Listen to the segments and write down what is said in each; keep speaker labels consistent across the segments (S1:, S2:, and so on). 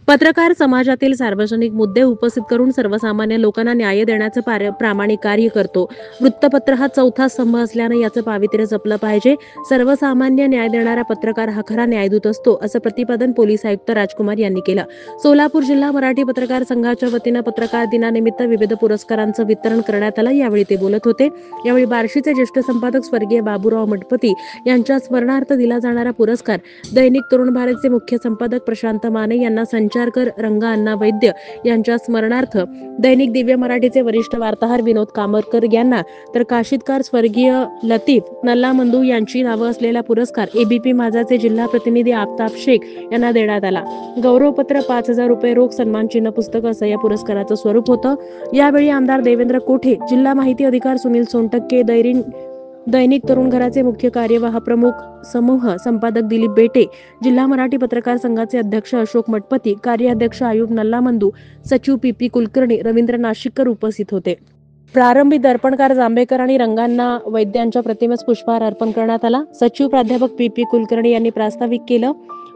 S1: पत्रकार समाजातील सार्वजनिक मुद्दे उपस्थित करून सर्वसामान्य लोकांना न्याय देण्याचं प्रामाणिक कार्य करतो। वृत्तपत्र हा चौथा स्तंभ असल्याने याचं पावित्र्य जपलं पाहिजे। सर्वसामान्य न्याय देणारा पत्रकार हा खरा न्यायदूत असतो, असं प्रतिपादन पोलीस आयुक्त राजकुमार यांनी केलं। सोलापूर जिल्हा मराठी पत्रकार संघाच्या वतीनं पत्रकार दिनानिमित्त विविध पुरस्कारांचं वितरण करण्यात आलं। यावेळी ते बोलत होते। यावेळी बार्शीचे ज्येष्ठ संपादक स्वर्गीय बाबूराव मठपती यांच्या स्मरणार्थ दिला जाणारा पुरस्कार दैनिक तरुण भारतचे मुख्य संपादक प्रशांत माने यांना, संचारकर रंगा अण्णा वैद्य यांच्या स्मरणार्थ दैनिक दिव्य मराठीचे वरिष्ठ वार्ताहर विनोद कामरकर यांना, तर काशीदकार स्वर्गीय लतीफ नल्लामंदू यांची नावं असलेला पुरस्कार एबीपी माझाचे जिल्हा प्रतिनिधी आफताब शेख यांना देण्यात आला। गौरवपत्र, 5,000 रुपये रोख, सन्मानचिन्ह, पुस्तक असं या पुरस्काराचं स्वरूप होतं। यावेळी आमदार देवेंद्र कोठे, जिल्हा माहिती अधिकार सुनील सोनटक्के, दैनिक तरुण घराचे मुख्य कार्यवाह प्रमुख समूह संपादक दिलीप बेटे, जिल्हा मराठी पत्रकार संघाचे अध्यक्ष अशोक मठपती, कार्याध्यक्ष आयुब नल्लामंदू, सचिव पीपी कुलकर्णी, रवींद्र नाशिककर उपस्थित होते। प्रारंभी दर्पणकार जांभेकर आणि रंगांना वैद्यांच्या प्रतिमेस पुष्पहार अर्पण करण्यात आला। सचिव प्राध्यापक पीपी कुलकर्णी यांनी प्रास्ताविक केलं।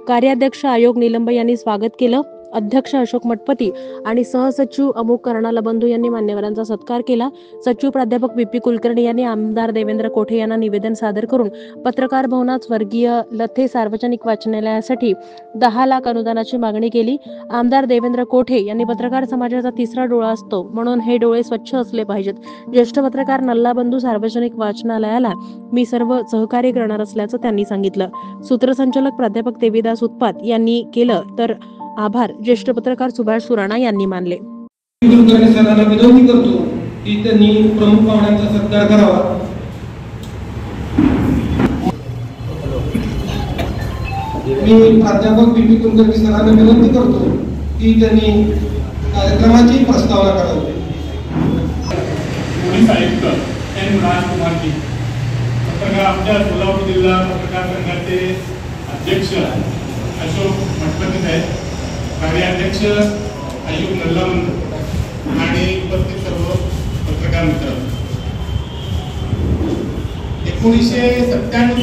S1: कार्याध्यक्ष आयोग निलंब यांनी स्वागत केलं। अध्यक्ष अशोक मठपती आणि सहसचिव अमुक कर्णाला बंधू यांनी मान्यवरांचा सत्कार केला। सचिव प्राध्यापक पीपी कुलकर्णी यांनी आमदार देवेंद्र कोठे यांना निवेदन सादर करून पत्रकार भवनात स्वर्गीय लथे सार्वजनिक वाचनालयासाठी 10 लाख अनुदानाची मागणी केली। आमदार देवेंद्र कोठे यांनी, पत्रकार समाजाचा तिसरा डोळा असतो, म्हणून हे डोळे स्वच्छ असले पाहिजेत। ज्येष्ठ पत्रकार नल्लाबंधू सार्वजनिक वाचनालयाला मी सर्व सहकार्य करणार असल्याचं त्यांनी सांगितलं। सूत्रसंचालक प्राध्यापक देवीदास उत्पात यांनी केलं, तर आभार ज्येष्ठ पत्रकार सुभाष सुराणा यांनी मानले।
S2: कुलकर्णी सरांना विनंती करतो की त्यांनी प्रमुख पाहुण्यांचा सत्कार करावा। मी प्राध्यापक पीपी कुलकर्णी सरांना विनंती करतो की त्यांनी कार्यक्रमाची प्रस्तावना करावी।
S3: पोलीस आयुक्त एन राजकुमार जी, पत्रकार आमच्या सोलापूर जिल्हा पत्रकार संघाचे अध्यक्ष अशोक मठपती साहेब, कार्याध्यक्ष आयुब नल्लामंदू आणि उपस्थित सर्व पत्रकार मित्र, 1997